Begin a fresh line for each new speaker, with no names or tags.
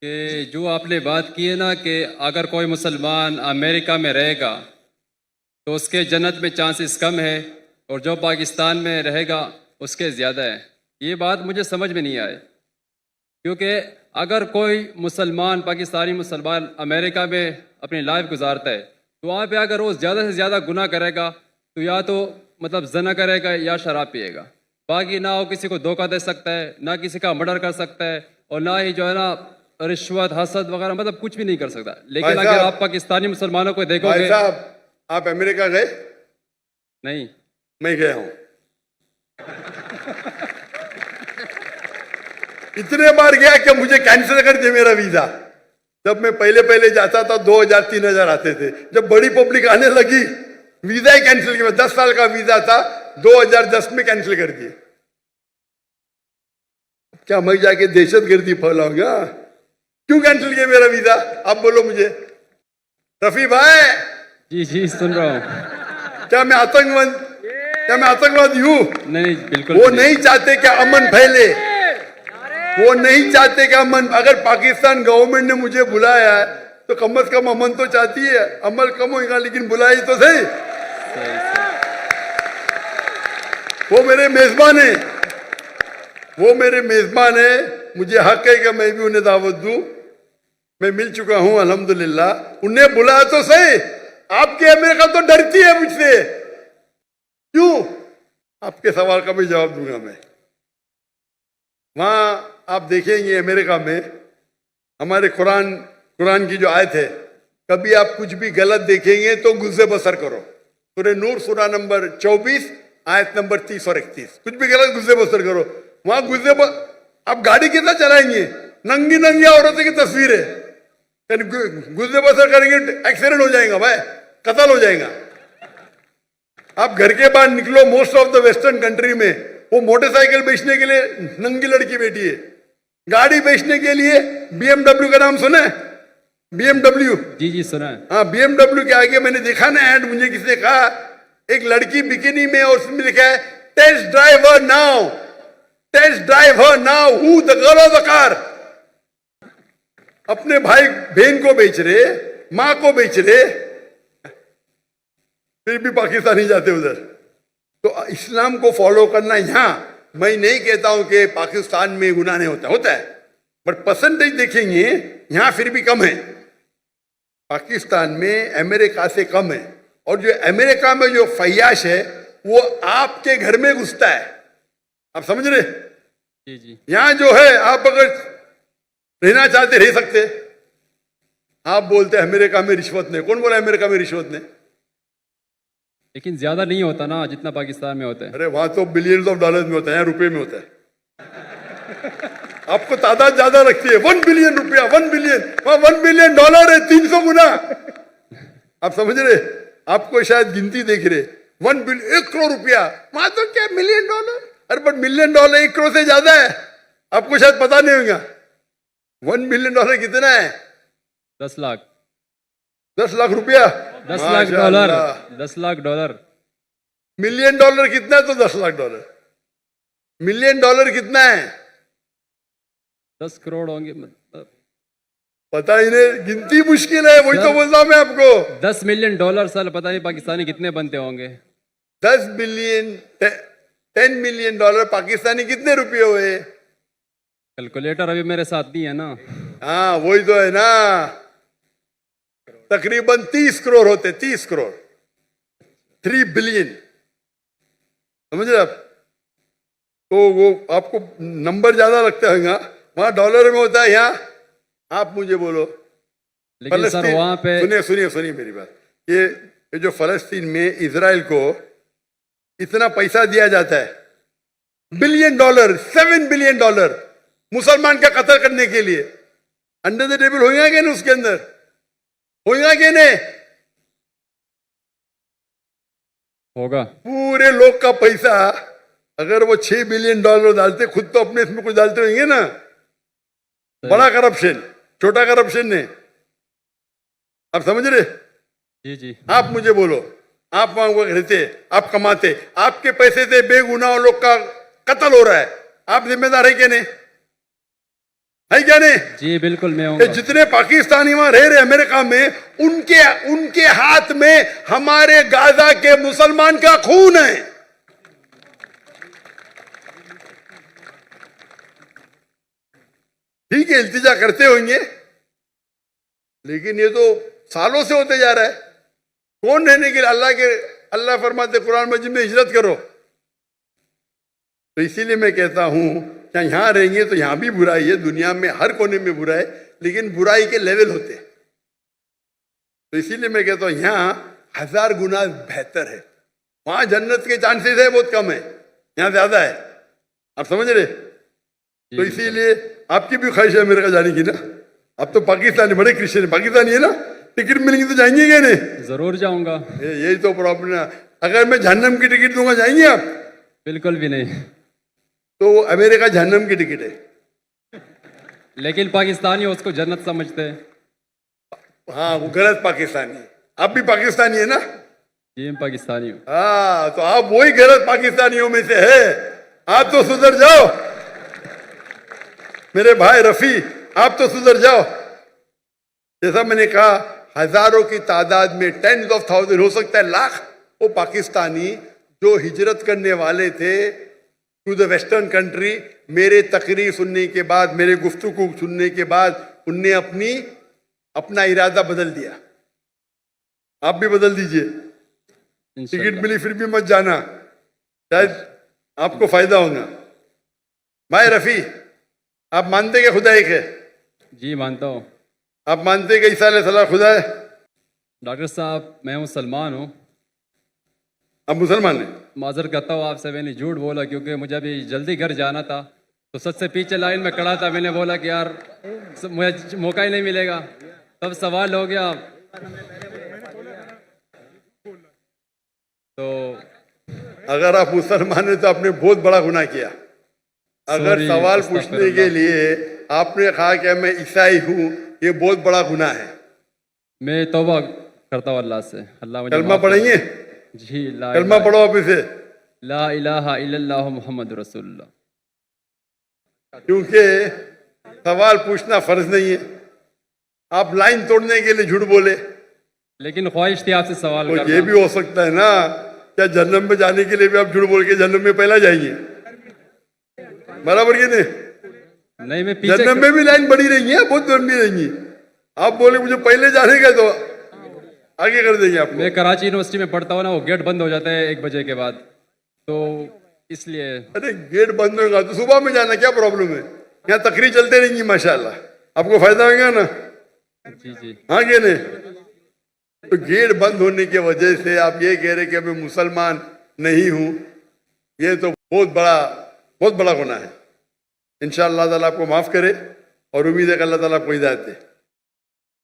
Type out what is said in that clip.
कि जो आपने बात की है ना कि अगर कोई मुसलमान अमेरिका में रहेगा तो उसके जन्नत में चांसेस कम है और जो पाकिस्तान में रहेगा उसके ज़्यादा है। ये बात मुझे समझ में नहीं आई, क्योंकि अगर कोई मुसलमान पाकिस्तानी मुसलमान अमेरिका में अपनी लाइफ गुजारता है तो वहाँ पे अगर वो ज़्यादा से ज़्यादा गुनाह करेगा तो या तो मतलब जना करेगा या शराब पिएगा, बाकी ना वो किसी को धोखा दे सकता है, ना किसी का मर्डर कर सकता है, और ना ही जो है ना रिश्वत हसद वगैरह मतलब कुछ भी नहीं कर सकता। लेकिन
भाई
अगर
साहब,
आप पाकिस्तानी मुसलमानों को
भाई
देखोगे।
साहब, आप अमेरिका गए?
नहीं।
मैं गया हूं, इतने बार गया कि मुझे कैंसिल कर दिया मेरा वीजा। जब मैं पहले पहले जाता था 2000-3000 आते थे, जब बड़ी पब्लिक आने लगी वीजा ही कैंसिल किया। 10 साल का वीजा था, 2010 में कैंसिल कर दिए। क्या मैं जाके दहशतगर्दी फैलाऊंगा? क्यों कैंसिल किया मेरा वीजा? आप बोलो मुझे। रफी भाई,
जी जी सुन रहा हूँ।
क्या मैं आतंकवादी हूं?
नहीं बिल्कुल
वो नहीं चाहते कि अमन फैले, वो नहीं चाहते कि अमन। अगर पाकिस्तान गवर्नमेंट ने मुझे बुलाया है तो कम से कम अमन तो चाहती है। अमल कम होगा लेकिन बुलाई तो सही। वो मेरे मेजबान है, वो मेरे मेजबान है। मुझे हक है कि मैं भी उन्हें दावत दूं। मैं मिल चुका हूं अल्हम्दुलिल्लाह। उन्हें बुलाया तो सही। आपकी अमेरिका तो डरती है मुझसे। क्यों? आपके सवाल का भी जवाब दूंगा मैं। वहां आप देखेंगे अमेरिका में हमारे कुरान की जो आयत है, कभी आप कुछ भी गलत देखेंगे तो गुस्से बसर करो। सूरह नूर सूरा नंबर 24 आयत नंबर 30 और 31। कुछ भी गलत गुस्से बसर करो। वहां आप गाड़ी कितना चलाएंगे? नंगी नंगी औरतों की तस्वीर है, गुस्से बसर करेंगे एक्सीडेंट हो जाएगा भाई, कत्ल हो जाएगा। आप घर के बाहर निकलो, most of the western country में वो मोटरसाइकिल बेचने के लिए नंगी लड़की बैठी है, गाड़ी बेचने के लिए BMW का नाम सुना है? BMW।
जी जी सुना है।
हाँ, BMW के आगे मैंने देखा ना ऐड, मुझे किसी ने कहा एक लड़की बिकिनी में और उसमें लिखा है test driver now, test driver now, who the girl of the car. अपने भाई बहन को बेच रहे, मां को बेच रहे, फिर भी पाकिस्तानी जाते उधर। तो इस्लाम को फॉलो करना, यहां मैं नहीं कहता हूं कि पाकिस्तान में गुनाह नहीं होता है, बट परसेंटेज देखेंगे यहां फिर भी कम है। पाकिस्तान में अमेरिका से कम है। और जो अमेरिका में जो फैयाश है वो आपके घर में घुसता है। आप समझ रहे?
जी जी।
यहां जो है आप अगर रहना चाहते रह सकते। आप बोलते अमेरिका में रिश्वत नहीं। कौन बोला अमेरिका में रिश्वत नहीं?
लेकिन ज्यादा नहीं होता ना जितना पाकिस्तान में होता है।
अरे वहां तो बिलियंस ऑफ डॉलर में होता है, यहाँ रुपए में होता है। आपको तादाद ज्यादा रखती है। 1 बिलियन रुपया, 1 बिलियन, वहां 1 बिलियन डॉलर है 300 गुना। आप समझ रहे? आपको शायद गिनती देख रहे। 1 बिलियन 1 करोड़ रुपया, वहां तो क्या मिलियन डॉलर। अरे बट मिलियन डॉलर 1 करोड़ से ज्यादा है। आपको शायद पता नहीं होगा 1 बिलियन डॉलर कितना है?
10 लाख।
10 लाख रुपया,
10 lakh dollar. 10 lakh dollar.
Million dollar कितना है? तो 10 लाख डॉलर। मिलियन डॉलर कितना है?
10 करोड़ होंगे मतलब।
पता ही नहीं, गिनती मुश्किल है। वही तो बोलता हूं मैं आपको।
10 मिलियन डॉलर साल पता नहीं पाकिस्तानी कितने बनते होंगे।
10 बिलियन 10 मिलियन डॉलर पाकिस्तानी कितने रुपए हुए?
कैलकुलेटर अभी मेरे साथ नहीं है ना।
हाँ वही तो है ना, तकरीबन 30 करोड़ होते। 30 करोड़, 3 बिलियन। समझ रहे आप? तो वो आपको नंबर ज्यादा लगता है, वहां डॉलर में होता है, यहाँ आप मुझे बोलो।
लेकिन सर वहां पे
सुनिए मेरी बात। ये जो फलस्तीन में इजराइल को इतना पैसा दिया जाता है, बिलियन डॉलर, 7 बिलियन डॉलर मुसलमान का कत्ल करने के लिए, अंडर द टेबल होगा कि नहीं? उसके अंदर होगा कि नहीं?
होगा।
पूरे लोग का पैसा अगर वो 6 बिलियन डॉलर डालते, खुद तो अपने इसमें कुछ डालते होंगे ना। बड़ा करप्शन, छोटा करप्शन नहीं। आप समझ रहे?
जी जी।
आप मुझे बोलो, आप वहां रहते, आप कमाते, आपके पैसे से बेगुनाह लोग का कत्ल हो रहा है, आप जिम्मेदार है कि नहीं? है क्या नहीं?
जी बिल्कुल मैं
ये
हूँ।
जितने पाकिस्तानी वहां रह रहे अमेरिका में, उनके हाथ में हमारे गाजा के मुसलमान का खून है। ठीक है, इल्तिजा करते होंगे, लेकिन ये तो सालों से होते जा रहा है। कौन रहने के लिए? अल्लाह फरमाते कुरान मजीद में हिजरत करो। तो इसीलिए मैं कहता हूं कि यहां रहेंगे तो यहां भी बुराई है, दुनिया में हर कोने में बुराई है, लेकिन बुराई के लेवल होते हैं। तो इसीलिए मैं कहता हूं यहां 1000 गुना बेहतर है। वहां जन्नत के चांसेस है बहुत कम है, यहां ज्यादा है। आप समझ रहे? तो इसीलिए आपकी भी ख्वाहिश है मेरे का जाने की ना। अब तो पाकिस्तानी बड़े क्रिश्चियन है, पाकिस्तानी है ना, टिकट मिलेंगे तो जाएंगे क्या नहीं?
जरूर जाऊंगा।
यही तो प्रॉब्लम है। अगर मैं जहन्नम की टिकट दूंगा जाएंगे आप?
बिल्कुल भी नहीं।
तो अमेरिका जहन्नम की टिकट है।
लेकिन पाकिस्तानी उसको जन्नत समझते हैं।
हाँ, वो गलत पाकिस्तानी है। आप भी पाकिस्तानी है ना?
जी मैं पाकिस्तानी हूँ।
हाँ, तो आप वही गलत पाकिस्तानियों में से है। आप तो सुधर जाओ मेरे भाई रफी, आप तो सुधर जाओ। जैसा मैंने कहा, हजारों की तादाद में, 10s of thousands, हो सकता है लाख, वो पाकिस्तानी जो हिजरत करने वाले थे टू द वेस्टर्न कंट्री, मेरे तकरीर सुनने के बाद, मेरे गुफ्तगू सुनने के बाद, उनने अपना इरादा बदल दिया। आप भी बदल दीजिए। टिकट मिली फिर भी मत जाना, शायद आपको फायदा होगा। भाई रफी, आप मानते कि खुदा एक है?
जी मानता हूँ।
आप मानते कि ईसा अलैहिस्सलाम खुदा है?
डॉक्टर साहब मैं मुसलमान हूँ।
आप मुसलमान हैं?
माजर करता हूँ आपसे, मैंने झूठ बोला क्योंकि मुझे अभी जल्दी घर जाना था। तो सबसे पीछे लाइन में खड़ा था, मैंने बोला कि यार मुझे मौका ही नहीं मिलेगा। तब सवाल हो गया। तो
अगर आप मुसलमान हैं तो आपने बहुत बड़ा गुनाह किया। अगर सवाल पूछने के लिए आपने कहा कि मैं ईसाई हूँ, ये बहुत बड़ा गुनाह है।
मैं तौबा करता हूँ अल्लाह से। अल्लाह मुझे
कलमा पढ़ेंगे?
जी
कलमा पढ़ो आप इसे।
ला इलाहा इल्लल्लाहु मुहम्मद रसूलुल्लाह।
क्योंकि सवाल पूछना फर्ज नहीं है। आप लाइन तोड़ने के लिए झूठ बोले,
लेकिन ख्वाहिश थी आपसे सवाल
तो
करना।
ये भी हो सकता है ना, क्या जन्नत में जाने के लिए भी आप झूठ बोल के जन्नत में पहला जाएंगे? बराबर के
नहीं, मैं पीछे
जन्नत में भी लाइन बड़ी रहेंगी, बहुत लंबी रहेंगी। आप बोले मुझे पहले जाने का, तो आगे कर देंगे आपको।
मैं कराची यूनिवर्सिटी में पढ़ता हूँ ना, वो गेट बंद हो जाता है 1 बजे के बाद, तो इसलिए।
अरे गेट बंद होगा तो सुबह में जाना, क्या प्रॉब्लम है? यहाँ तकरीर चलते रहेंगी माशाल्लाह, आपको फायदा होगा ना।
जी जी
हाँ क्या नहीं? तो गेट बंद होने की वजह से आप ये कह रहे कि मैं मुसलमान नहीं हूं, ये तो बहुत बड़ा गुनाह है। इंशाअल्लाह ताला आपको माफ करे और उम्मीद है कि अल्लाह ताला आपको हिदायत दे।